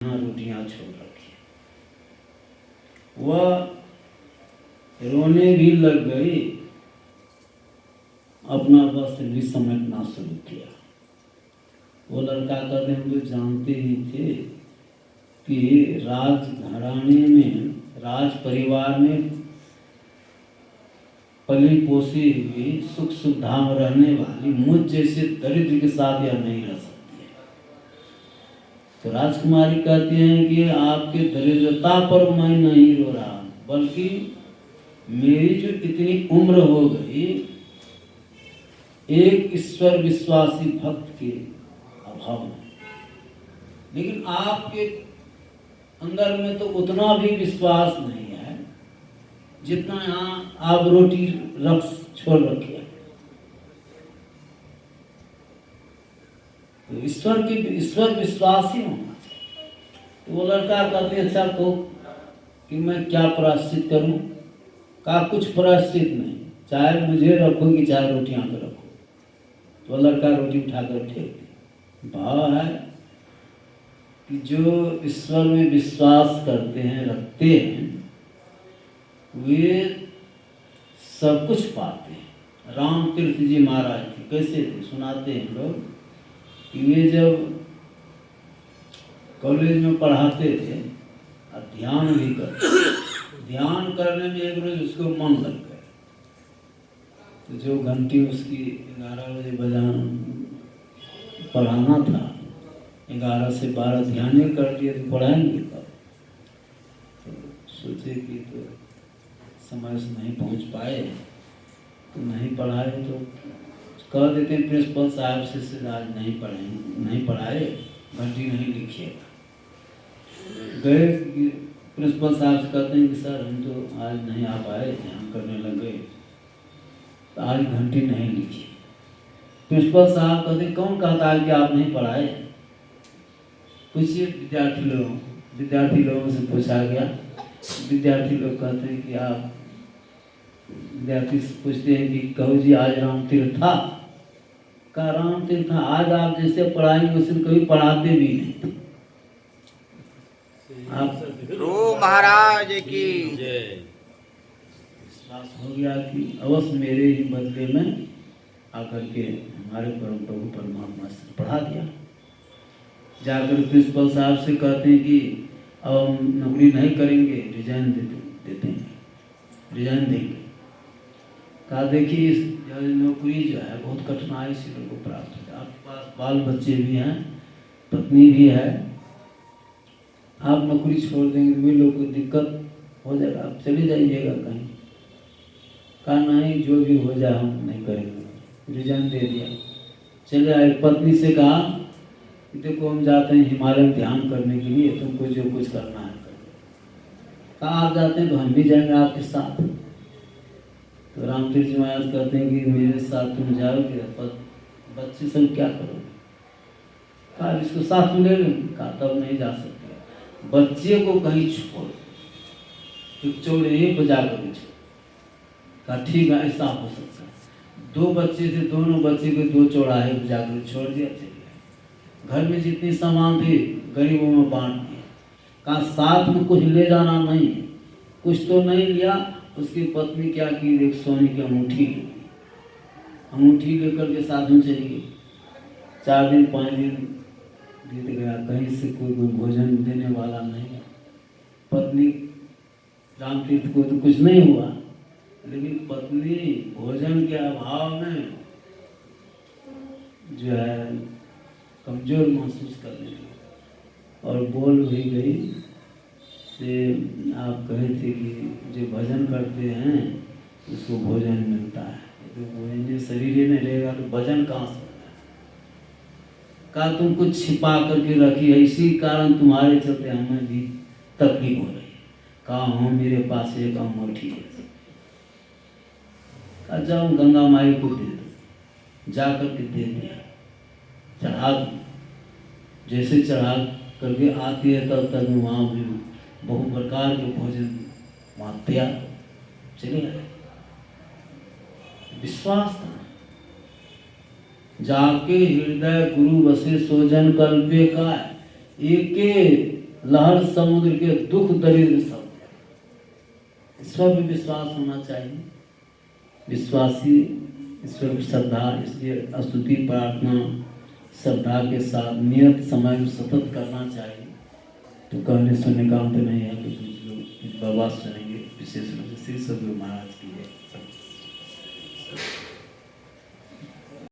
रोटियां छोड़ रखी। वह रोने भी लग गई, अपना वस्त्र भी समेटना शुरू किया। वो लड़का कहते हम तो जानते ही थे कि राजघराने में, राज परिवार में पली पोसी हुई सुख सुविधा में रहने वाली मुझ जैसे दरिद्र के साथ यह नहीं रह सकती है। तो राजकुमारी कहती हैं कि आपके दरिद्रता पर मैं नहीं रो रहा, बल्कि मेरी जो इतनी उम्र हो गई, एक ईश्वर विश्वासी भक्त के अभाव में। लेकिन आपके अंदर में तो उतना भी विश्वास नहीं है जितना यहाँ आप रोटी रख छोड़ रखिए। तो ईश्वर विश्वासी होना चाहिए। तो वो लड़का कहते अच्छा तो कि मैं क्या प्रायश्चित करूं? का कुछ प्रायश्चित नहीं, चाहे मुझे रखोगी चाहे रोटियां पे रखो। तो लड़का रोटी उठाकर फेंक दी। भाव है कि जो ईश्वर में विश्वास करते हैं, रखते हैं, वे सब कुछ पाते हैं। राम तीर्थ जी महाराज थे, कैसे थे सुनाते हैं लोग कि वे जब कॉलेज में पढ़ाते थे और ध्यान भी करते, ध्यान करने में एक रोज उसको मन लग गया। तो जो घंटी उसकी 11 बजे पढ़ाना था, 11 से 12 ध्यान कर दिए तो पढ़ाएंगे कब? तो सोचे कि तो समय से नहीं पहुंच पाए तो नहीं पढ़ाए, तो कह देते हैं प्रिंसिपल साहब से आज नहीं पढ़ाएंगे, नहीं पढ़ाए, घंटी नहीं लिखिएगा। गए प्रिंसिपल साहब से कहते हैं कि सर हम तो आज नहीं आ पाए, ध्यान करने लग गए, तो आज घंटी नहीं लिखी। प्रिंसिपल साहब कहते कौन कहता है कि आप नहीं पढ़ाए? पूछिए विद्यार्थी लोगों से पूछा गया। विद्यार्थी लोग कहते हैं कि आप, विद्यार्थी से पूछते हैं कि कहो जी आज राम तीर्थ था? कहा राम तीर्थ था, आज आप जैसे पढ़ाएंगे उसे कभी पढ़ाते भी नहीं थे। आप महाराज की जय। विश्वास हो गया कि अवश्य मेरे ही बदले में आकर के हमारे परम प्रभु परमात्मा से पढ़ा दिया। जाकर प्रिंसिपल साहब से कहते हैं कि अब हम नौकरी नहीं करेंगे, रिजाइन देते हैं, रिजाइन देंगे। कहा देखिए इस नौकरी जो है बहुत कठिनाई से लोगों को प्राप्त होता है, आपके पास बाल बच्चे भी हैं, पत्नी भी है, आप नौकरी छोड़ देंगे तो वे लोग को दिक्कत हो जाएगा, आप चले जाइएगा कहीं। कहा नहीं जो भी हो जाए हम नहीं करेंगे, रिजाइन दे दिया, चले आए। पत्नी से कहा देखो हम जाते हैं हिमालय में ध्यान करने के लिए, तुमको जो कुछ करना है करो। कहा आप जाते हैं तो हम भी जाएंगे आपके साथ। तो रामतीर्थ जी महाराज कहते हैं कि मेरे साथ तुम जाओगे पर बच्चे सब क्या करोगे? कहा इसको साथ में ले लेंगे। कहा तब नहीं जा सकते, बच्चे को कहीं छोड़, चौड़े को जाकर छोड़। कहा ठीक है ऐसा हो सकता है। 2 बच्चे थे, दोनों बच्चे को 2 चौराहे पर जाकर छोड़ दिया, चले गए। घर में जितनी सामान थी गरीबों में बांट दिया। कहा साथ में कुछ ले जाना नहीं, कुछ तो नहीं लिया। उसकी पत्नी क्या की, एक सोने की अंगूठी ली, अंगूठी लेकर के साथ में चली गई। 4 दिन 5 दिन बीत गया, कहीं से कोई भोजन देने वाला नहीं। पत्नी रामतीर्थ को तो कुछ नहीं हुआ, लेकिन पत्नी भोजन के अभाव में जो है कमजोर महसूस करने लगी और बोल भी गई से आप कहे थे कि जो भजन करते हैं उसको भोजन मिलता है, तो भोजन शरीर ही नहीं रहेगा तो भजन कहाँ से? कहा तुम कुछ छिपा करके रखी है, इसी कारण तुम्हारे चलते हमें भी तकलीफ हो रही है। कहा हाँ मेरे पास एक अंगूठी है। कहा जाओ गंगा माई को दे दो, जा करके दे दिया, चढ़ा दी। जैसे चढ़ा करके आती है तब तक वहाँ भी बहु प्रकार के भोजन वहाँ तैयार चले आए। विश्वास था। जाके हृदय गुरु बसे सोजन कल्पे का, एके लहर समुद्र के दुख दरिद्र सब है। ईश्वर में विश्वास होना चाहिए। विश्वासी ईश्वर की श्रद्धा, इसलिए स्तुति प्रार्थना श्रद्धा के साथ नियत समय में सतत करना चाहिए। तो कहने सुनने का अंत नहीं है, तो कुछ लोग बाबा सुनेंगे, विशेष रूप से श्री सदगुरु महाराज की है।